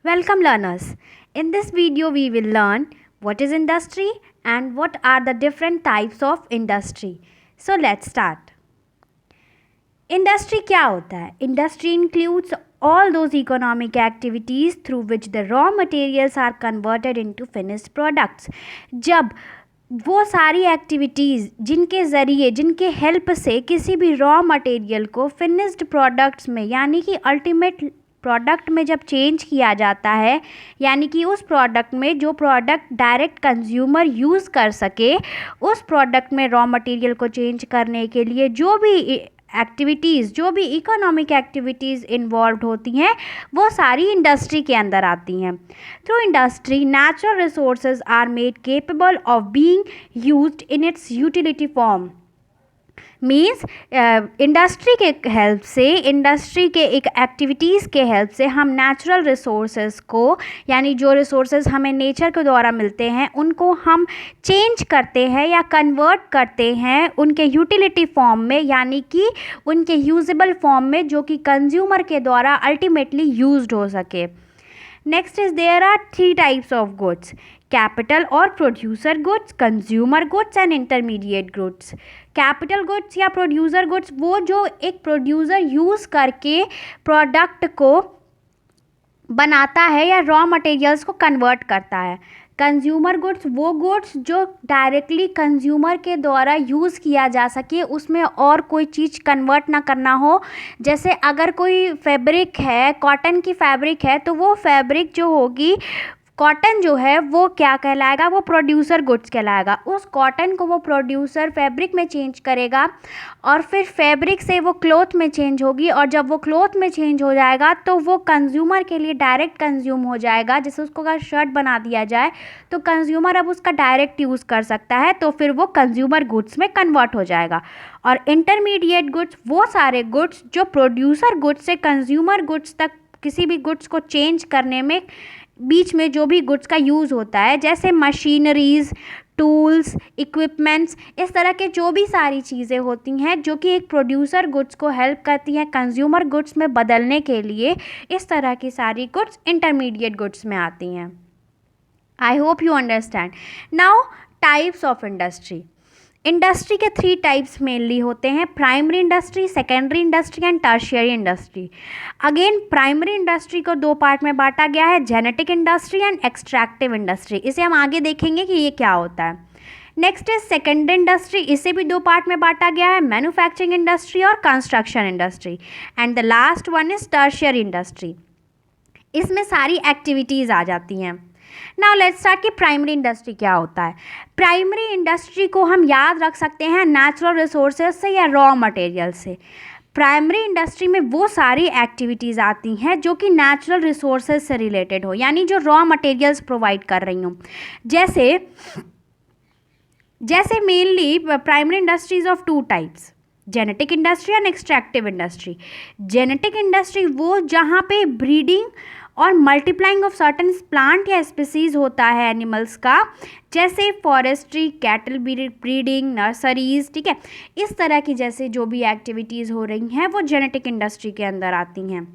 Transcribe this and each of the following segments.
Welcome learners. In this video we will learn what is industry and what are the different types of industry. So let's start. Industry क्या होता है? Industry includes all those economic activities through which the raw materials are converted into finished products. जब वो सारी activities जिनके ज़रिए जिनके help से किसी भी रॉ मटेरियल को फिनिश्ड प्रोडक्ट्स में यानी कि अल्टीमेट प्रोडक्ट में जब चेंज किया जाता है, यानी कि उस प्रोडक्ट में जो प्रोडक्ट डायरेक्ट कंज्यूमर यूज़ कर सके, उस प्रोडक्ट में रॉ मटेरियल को चेंज करने के लिए जो भी एक्टिविटीज़ जो भी इकोनॉमिक एक्टिविटीज़ इन्वॉल्व होती हैं वो सारी इंडस्ट्री के अंदर आती हैं. Through industry natural resources are made capable of being used in its utility form. Means industry के हेल्प से इंडस्ट्री के एक एक्टिविटीज़ के हेल्प से हम नेचुरल रिसोर्सेज को यानी जो रिसोर्सेज हमें नेचर के द्वारा मिलते हैं उनको हम चेंज करते हैं या कन्वर्ट करते हैं उनके यूटिलिटी फॉर्म में, यानी कि उनके यूजेबल फॉर्म में जो कि कंज्यूमर के द्वारा अल्टीमेटली यूज्ड हो सके. Next is there are 3 types of goods: capital और producer goods, consumer goods and intermediate goods. Capital goods या प्रोड्यूसर गुड्स वो जो एक प्रोड्यूसर यूज़ करके प्रोडक्ट को बनाता है या रॉ मटेरियल्स को कन्वर्ट करता है. कंज्यूमर गुड्स वो गुड्स जो डायरेक्टली कंज्यूमर के द्वारा यूज़ किया जा सके, उसमें और कोई चीज़ कन्वर्ट ना करना हो. जैसे अगर कोई फैब्रिक है, कॉटन की फैब्रिक है, तो वो फैब्रिक जो होगी, कॉटन जो है वो क्या कहलाएगा, वो प्रोड्यूसर गुड्स कहलाएगा. उस कॉटन को वो प्रोड्यूसर फैब्रिक में चेंज करेगा और फिर फैब्रिक से वो क्लॉथ में चेंज होगी, और जब वो क्लॉथ में चेंज हो जाएगा तो वो कंज्यूमर के लिए डायरेक्ट कंज्यूम हो जाएगा. जैसे उसको अगर शर्ट बना दिया जाए तो कंज्यूमर अब उसका डायरेक्ट यूज़ कर सकता है, तो फिर वो कंज्यूमर गुड्स में कन्वर्ट हो जाएगा. और इंटरमीडिएट गुड्स वो सारे गुड्स जो प्रोड्यूसर गुड्स से कंज्यूमर गुड्स तक किसी भी गुड्स को चेंज करने में बीच में जो भी गुड्स का यूज़ होता है, जैसे मशीनरीज़, टूल्स, इक्विपमेंट्स, इस तरह के जो भी सारी चीज़ें होती हैं जो कि एक प्रोड्यूसर गुड्स को हेल्प करती हैं कंज्यूमर गुड्स में बदलने के लिए, इस तरह की सारी गुड्स इंटरमीडिएट गुड्स में आती हैं. I hope you understand. Now types of industry. Industry के 3 टाइप्स मेनली होते हैं: primary industry, secondary industry and tertiary industry. Again primary industry को 2 पार्ट में बांटा गया है: genetic industry and extractive industry. इसे हम आगे देखेंगे कि ये क्या होता है. Next is secondary industry. इसे भी 2 पार्ट में बांटा गया है: मैन्युफैक्चरिंग इंडस्ट्री और construction industry. And the last one is tertiary industry. इसमें सारी एक्टिविटीज़ आ जाती हैं. नाउ लेट्स स्टार्ट कि प्राइमरी इंडस्ट्री क्या होता है. प्राइमरी इंडस्ट्री को हम याद रख सकते हैं नेचुरल रिसोर्सेज से या रॉ मटेरियल से. प्राइमरी इंडस्ट्री में वो सारी एक्टिविटीज़ आती हैं जो कि नेचुरल रिसोर्सेज से रिलेटेड हो, यानी जो रॉ मटेरियल्स प्रोवाइड कर रही हों. जैसे mainly primary industries of 2 types: genetic industry and extractive industry. Genetic industry वो जहाँ पे ब्रीडिंग और मल्टीप्लाइंग ऑफ सर्टन प्लांट या स्पीसीज़ होता है एनिमल्स का, जैसे फॉरेस्ट्री, कैटल ब्रीडिंग, नर्सरीज़, ठीक है, इस तरह की जैसे जो भी एक्टिविटीज़ हो रही हैं वो जेनेटिक इंडस्ट्री के अंदर आती हैं.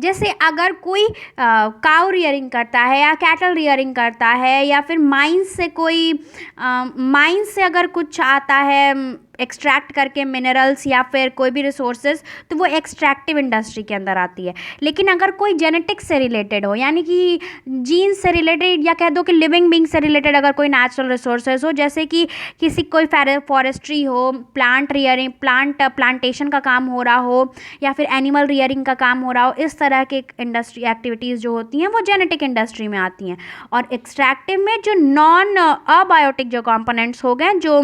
जैसे अगर कोई काउ रियरिंग करता है या कैटल रियरिंग करता है, या फिर माइंस से अगर कुछ आता है एक्सट्रैक्ट करके मिनरल्स या फिर कोई भी रिसोर्सेज, तो वो एक्सट्रैक्टिव इंडस्ट्री के अंदर आती है. लेकिन अगर कोई जेनेटिक्स से रिलेटेड हो, यानी कि जीन्स से रिलेटेड या कह दो कि लिविंग बींग से रिलेटेड अगर कोई नेचुरल रिसोर्सेज हो, जैसे कि किसी कोई फॉरेस्ट्री हो, प्लांट रियरिंग, प्लांटेशन का काम हो रहा हो, या फिर एनिमल रियरिंग का काम हो रहा हो, इस तरह के इंडस्ट्री एक्टिविटीज़ जो होती हैं वो जेनेटिक इंडस्ट्री में आती हैं. और एक्सट्रैक्टिव में जो नॉन अबायोटिक जो कंपोनेंट्स हो गए, जो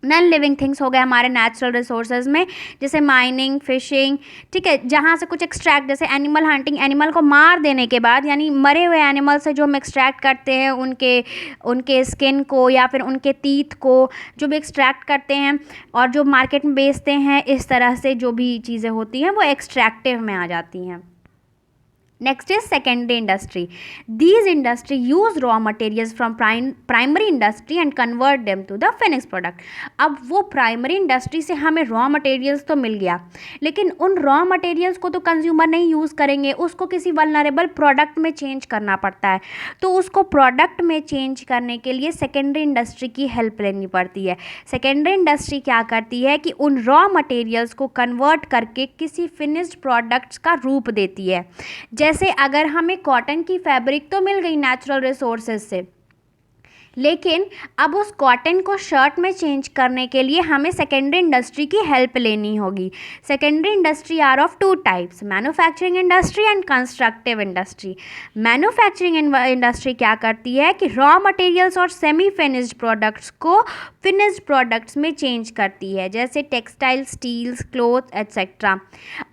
नॉन लिविंग थिंग्स हो गए हमारे नेचुरल रिसोर्सेज में, जैसे माइनिंग, फिशिंग, ठीक है, जहाँ से कुछ एक्सट्रैक्ट, जैसे एनिमल हंटिंग, एनिमल को मार देने के बाद, यानी मरे हुए एनिमल से जो हम एक्सट्रैक्ट करते हैं उनके स्किन को या फिर उनके टीथ को जो भी एक्सट्रैक्ट करते हैं और जो मार्केट में बेचते हैं, इस तरह से जो भी चीज़ें होती हैं वो एक्सट्रैक्टिव में आ जाती हैं. Next is secondary industry. These industry use raw materials from primary industry and convert them to the finished product. अब वो प्राइमरी इंडस्ट्री से हमें रॉ मटेरियल्स तो मिल गया, लेकिन उन रॉ मटेरियल्स को तो कंज्यूमर नहीं यूज़ करेंगे, उसको किसी वल्नरेबल प्रोडक्ट में चेंज करना पड़ता है। तो उसको प्रोडक्ट में चेंज करने के लिए सेकेंडरी इंडस्ट्री की हेल्प लेनी पड़ती है। सेकेंडरी इंडस्ट्री क्या करती है कि उन रॉ मटेरियल्स को कन्वर्ट करके किसी फिनिश्ड प्रोडक्ट्स का रूप देती है। जैसे अगर हमें कॉटन की फैब्रिक तो मिल गई नेचुरल रिसोर्सेज से, लेकिन अब उस कॉटन को शर्ट में चेंज करने के लिए हमें सेकेंडरी इंडस्ट्री की हेल्प लेनी होगी। Secondary industry are of two types, manufacturing industry and constructive industry. Manufacturing industry क्या करती है कि रॉ मटेरियल्स और सेमी फिनिश्ड प्रोडक्ट्स को फिनिश्ड प्रोडक्ट्स में चेंज करती है, जैसे टेक्सटाइल, स्टील्स, क्लोथ एट्सेट्रा।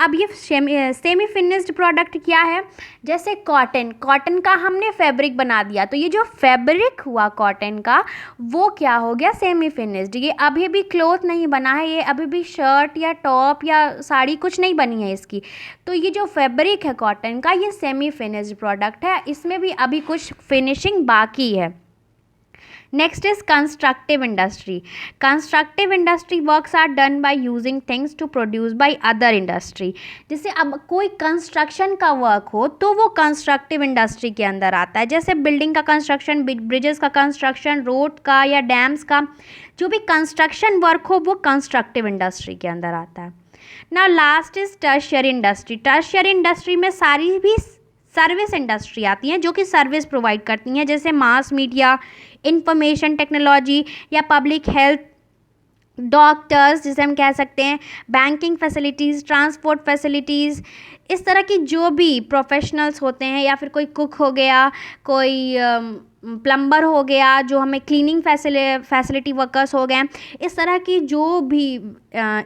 अब ये सेमी फिनिश्ड प्रोडक्ट क्या है? जैसे कॉटन का हमने फैब्रिक बना दिया, तो ये जो फैब्रिक हुआ कॉटन का वो क्या हो गया? Semi finished. ये अभी भी क्लॉथ नहीं बना है, ये अभी भी शर्ट या टॉप या साड़ी कुछ नहीं बनी है इसकी। तो ये जो फैब्रिक है कॉटन का, ये सेमी फिनिश्ड प्रोडक्ट है, इसमें भी अभी कुछ फिनिशिंग बाकी है। Next is constructive industry. Constructive industry works are done by using things to produce by other industry. जैसे अब कोई कंस्ट्रक्शन का वर्क हो तो वो कंस्ट्रक्टिव इंडस्ट्री के अंदर आता है, जैसे बिल्डिंग का कंस्ट्रक्शन, ब्रिजेस का कंस्ट्रक्शन, रोड का या डैम्स का, जो भी कंस्ट्रक्शन वर्क हो वो कंस्ट्रक्टिव इंडस्ट्री के अंदर आता है। Now last is tertiary industry. Tertiary industry में सारी भी सर्विस इंडस्ट्री आती हैं जो कि सर्विस प्रोवाइड करती हैं, जैसे मास मीडिया, इंफॉर्मेशन टेक्नोलॉजी या पब्लिक हेल्थ, डॉक्टर्स जिसे हम कह सकते हैं, बैंकिंग फैसिलिटीज़, ट्रांसपोर्ट फैसिलिटीज़। इस तरह की जो भी प्रोफेशनल्स होते हैं, या फिर कोई कुक हो गया, कोई प्लम्बर हो गया, जो हमें क्लीनिंग फैसिलिटी वर्कर्स हो गए, इस तरह की जो भी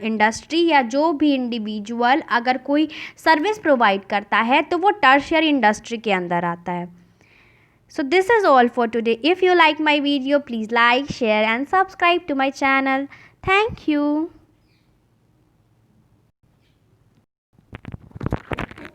इंडस्ट्री या जो भी इंडिविजुअल अगर कोई सर्विस प्रोवाइड करता है तो वो टर्शियरी इंडस्ट्री के अंदर आता है। So this is all for today. If you like my video, please like, share and subscribe to my channel. Thank you.